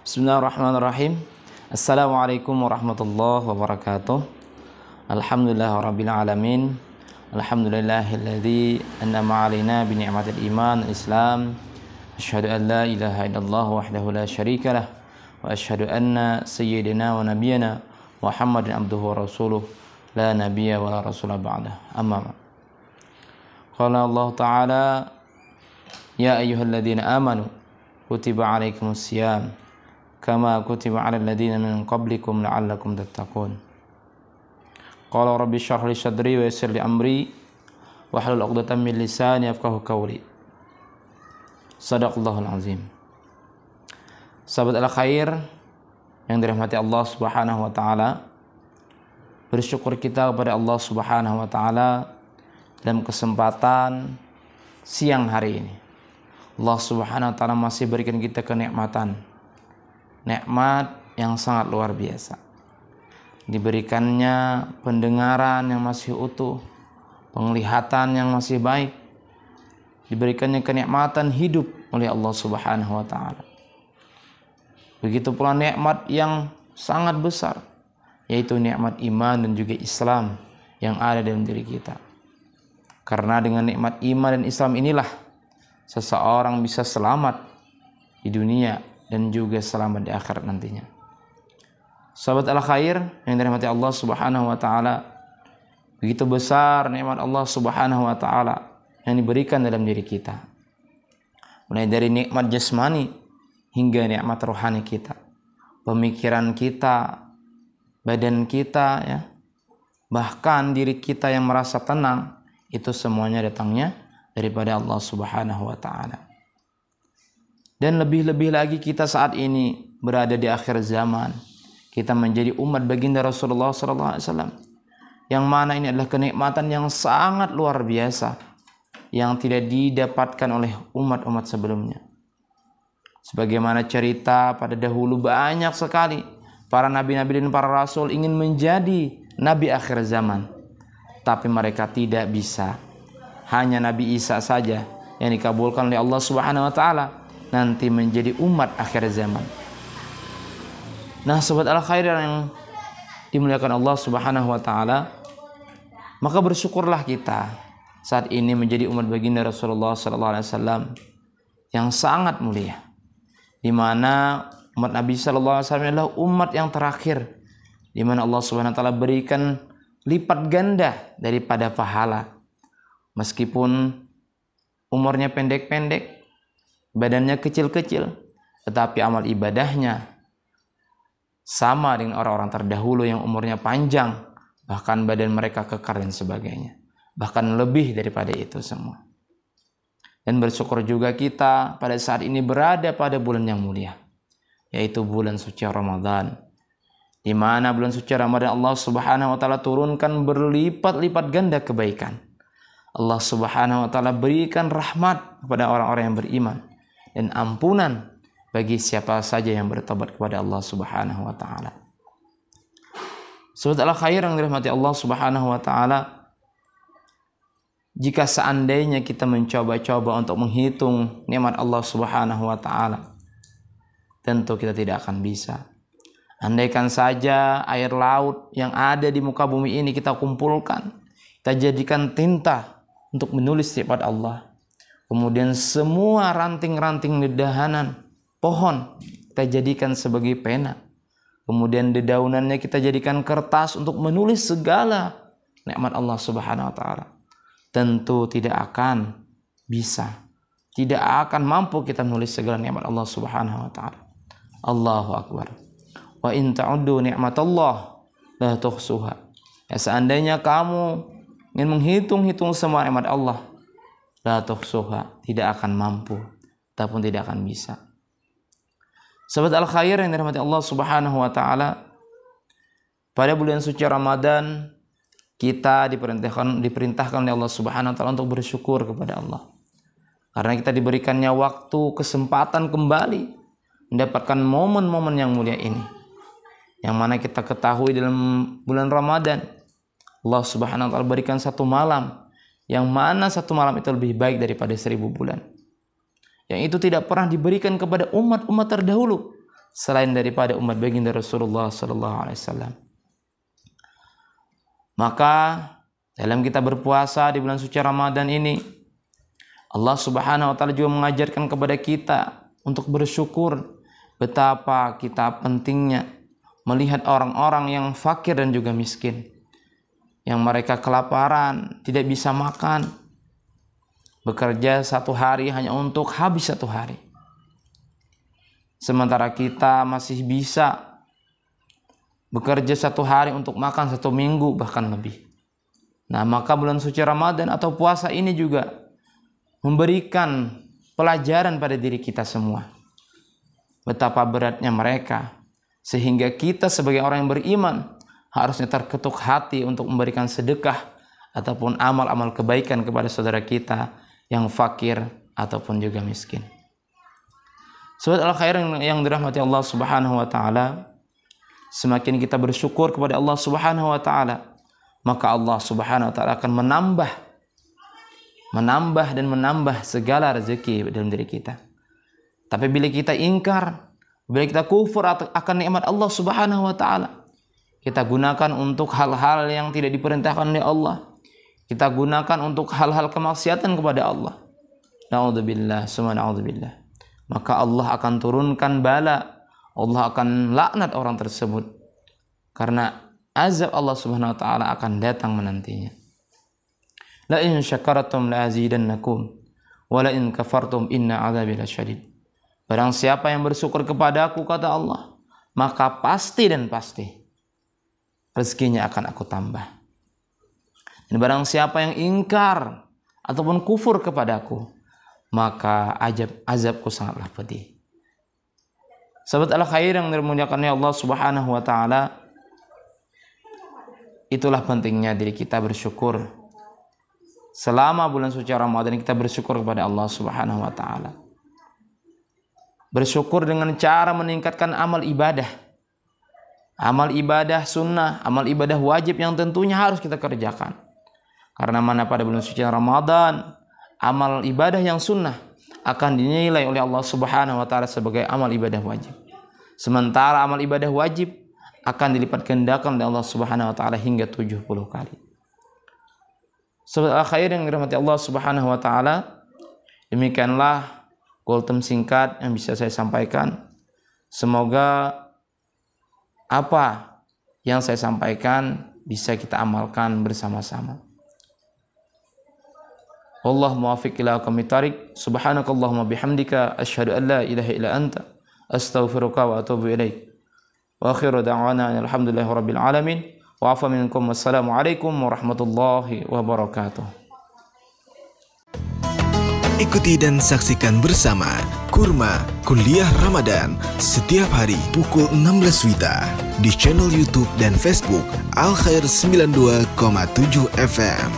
Bismillahirrahmanirrahim. Assalamualaikum warahmatullahi wabarakatuh. Alhamdulillahirabbil alamin. Alhamdulillahilladzi an'ama 'alaina bi ni'matil iman Islam. Asyhadu an la ilaha illallah wahdahu la syarikalah wa asyhadu anna sayyidina wa nabiyyana Muhammadin abduhu wa rasuluh la nabiyya wa la rasula ba'dah. Amma qala Allah ta'ala ya ayyuhalladzina amanu kutiba 'alaikumus syiyam kama kutiba 'alal ladzina min qablikum la'allakum tattaqun. Qala rabbi shrah li sadri wa yassir li amri wahlul 'uqdatam min lisani yafqahu qawli. Shadaqallahul azim. Sahabat al-khair yang dirahmati Allah Subhanahu wa taala, bersyukur kita kepada Allah Subhanahu wa taala dalam kesempatan siang hari ini. Allah Subhanahu wa taala masih berikan kita kenikmatan, nikmat yang sangat luar biasa. Diberikannya pendengaran yang masih utuh, penglihatan yang masih baik, diberikannya kenikmatan hidup oleh Allah Subhanahu wa taala. Begitu pula nikmat yang sangat besar, yaitu nikmat iman dan juga Islam yang ada dalam diri kita. Karena dengan nikmat iman dan Islam inilah seseorang bisa selamat di dunia dan juga selamat di akhirat nantinya. Sahabat al-khair yang dirahmati Allah Subhanahu wa taala, begitu besar nikmat Allah Subhanahu wa taala yang diberikan dalam diri kita. Mulai dari nikmat jasmani hingga nikmat rohani kita, pemikiran kita, badan kita, ya, bahkan diri kita yang merasa tenang, itu semuanya datangnya daripada Allah Subhanahu wa taala. Dan lebih-lebih lagi kita saat ini berada di akhir zaman. Kita menjadi umat baginda Rasulullah SAW, yang mana ini adalah kenikmatan yang sangat luar biasa, yang tidak didapatkan oleh umat-umat sebelumnya. Sebagaimana cerita pada dahulu, banyak sekali para nabi-nabi dan para rasul ingin menjadi nabi akhir zaman, tapi mereka tidak bisa. Hanya Nabi Isa saja yang dikabulkan oleh Allah Subhanahu wa taala nanti menjadi umat akhir zaman. Nah, sobat al-khair yang dimuliakan Allah Subhanahu wa taala, maka bersyukurlah kita saat ini menjadi umat baginda Rasulullah sallallahu alaihi wasallam yang sangat mulia, di mana umat Nabi sallallahu alaihi wasallam adalah umat yang terakhir, di mana Allah Subhanahu wa taala berikan lipat ganda daripada pahala. Meskipun umurnya pendek-pendek, badannya kecil-kecil, tetapi amal ibadahnya sama dengan orang-orang terdahulu yang umurnya panjang, bahkan badan mereka kekar dan sebagainya, bahkan lebih daripada itu semua. Dan bersyukur juga kita pada saat ini berada pada bulan yang mulia, yaitu bulan suci Ramadan, di mana bulan suci Ramadan Allah Subhanahu wa taala turunkan berlipat-lipat ganda kebaikan. Allah Subhanahu wa taala berikan rahmat kepada orang-orang yang beriman dan ampunan bagi siapa saja yang bertobat kepada Allah Subhanahu wa taala. Sahabat al-khair yang dirahmati Allah Subhanahu wa taala, jika seandainya kita mencoba-coba untuk menghitung nikmat Allah Subhanahu wa taala, tentu kita tidak akan bisa. Andaikan saja air laut yang ada di muka bumi ini kita kumpulkan, kita jadikan tinta untuk menulis sifat Allah, kemudian semua ranting-ranting dedahanan pohon kita jadikan sebagai pena, kemudian dedaunannya kita jadikan kertas untuk menulis segala nikmat Allah Subhanahu wa taala, tentu tidak akan bisa, tidak akan mampu kita menulis segala nikmat Allah Subhanahu wa taala. Allahu akbar. Wa in ta'uddu ni'matallah la tuhsuha. Ya, seandainya kamu ingin menghitung-hitung semua nikmat Allah, la tuhsuha, tidak akan mampu, ataupun tidak akan bisa. Sahabat al-khair yang dirahmati Allah Subhanahu wa taala, pada bulan suci Ramadan kita diperintahkan oleh Allah Subhanahu wa taala untuk bersyukur kepada Allah. Karena kita diberikannya waktu, kesempatan kembali mendapatkan momen-momen yang mulia ini, yang mana kita ketahui dalam bulan Ramadan Allah Subhanahu wa taala berikan satu malam, yang mana satu malam itu lebih baik daripada 1000 bulan. Yang itu tidak pernah diberikan kepada umat-umat terdahulu selain daripada umat baginda Rasulullah sallallahu alaihi wasallam. Maka dalam kita berpuasa di bulan suci Ramadan ini, Allah Subhanahu wa taala juga mengajarkan kepada kita untuk bersyukur betapa kita pentingnya melihat orang-orang yang fakir dan juga miskin, yang mereka kelaparan, tidak bisa makan, bekerja satu hari hanya untuk habis satu hari. Sementara kita masih bisa bekerja satu hari untuk makan satu minggu bahkan lebih. Nah, maka bulan suci Ramadan atau puasa ini juga memberikan pelajaran pada diri kita semua. Betapa beratnya mereka, sehingga kita sebagai orang yang beriman harusnya terketuk hati untuk memberikan sedekah ataupun amal-amal kebaikan kepada saudara kita yang fakir ataupun juga miskin. Sahabat al-khair yang dirahmati Allah Subhanahu wa taala, semakin kita bersyukur kepada Allah Subhanahu wa taala, maka Allah Subhanahu wa taala akan menambah segala rezeki dalam diri kita. Tapi bila kita ingkar, bila kita kufur akan nikmat Allah Subhanahu wa taala, kita gunakan untuk hal-hal yang tidak diperintahkan oleh Allah. Kita gunakan untuk hal-hal kemaksiatan kepada Allah. Na'udzubillah, summa na'udzubillah. Maka Allah akan turunkan bala, Allah akan laknat orang tersebut, karena azab Allah Subhanahu wa taala akan datang menantinya. La in syakartum la azidannakum wa la in kafartum inna adzabi lasyadid. Barang siapa yang bersyukur kepadaku, kata Allah, maka pasti rezekinya akan aku tambah. Dan barang siapa yang ingkar ataupun kufur kepadaku, maka azabku sangatlah pedih. Sahabat al-khair yang dimuliakan oleh Allah Subhanahu wa taala, itulah pentingnya diri kita bersyukur. Selama bulan suci Ramadan kita bersyukur kepada Allah Subhanahu wa taala. Bersyukur dengan cara meningkatkan amal ibadah. Amal ibadah sunnah, amal ibadah wajib yang tentunya harus kita kerjakan. Karena mana pada bulan suci Ramadan, amal ibadah yang sunnah akan dinilai oleh Allah Subhanahu wa taala sebagai amal ibadah wajib. Sementara amal ibadah wajib akan dilipat gandakan oleh Allah Subhanahu wa taala hingga 70 kali. Sahabat al-khair yang dirahmati Allah Subhanahu wa taala, demikianlah kultum singkat yang bisa saya sampaikan. Semoga apa yang saya sampaikan bisa kita amalkan bersama-sama. Wallahu muwaffiq ila aqwamit thariq. Subhanakallahumma bihamdika asyhadu an la ilaha illa anta astaghfiruka wa atubu ilaik. Wa akhiru da'wana alhamdulillahi rabbil alamin. Wa afa minkum. Wassalamu alaikum warahmatullahi wabarakatuh. Ikuti dan saksikan bersama Kurma Kuliah Ramadan setiap hari pukul 16 WITA di channel YouTube dan Facebook Al Khair 92,7 FM.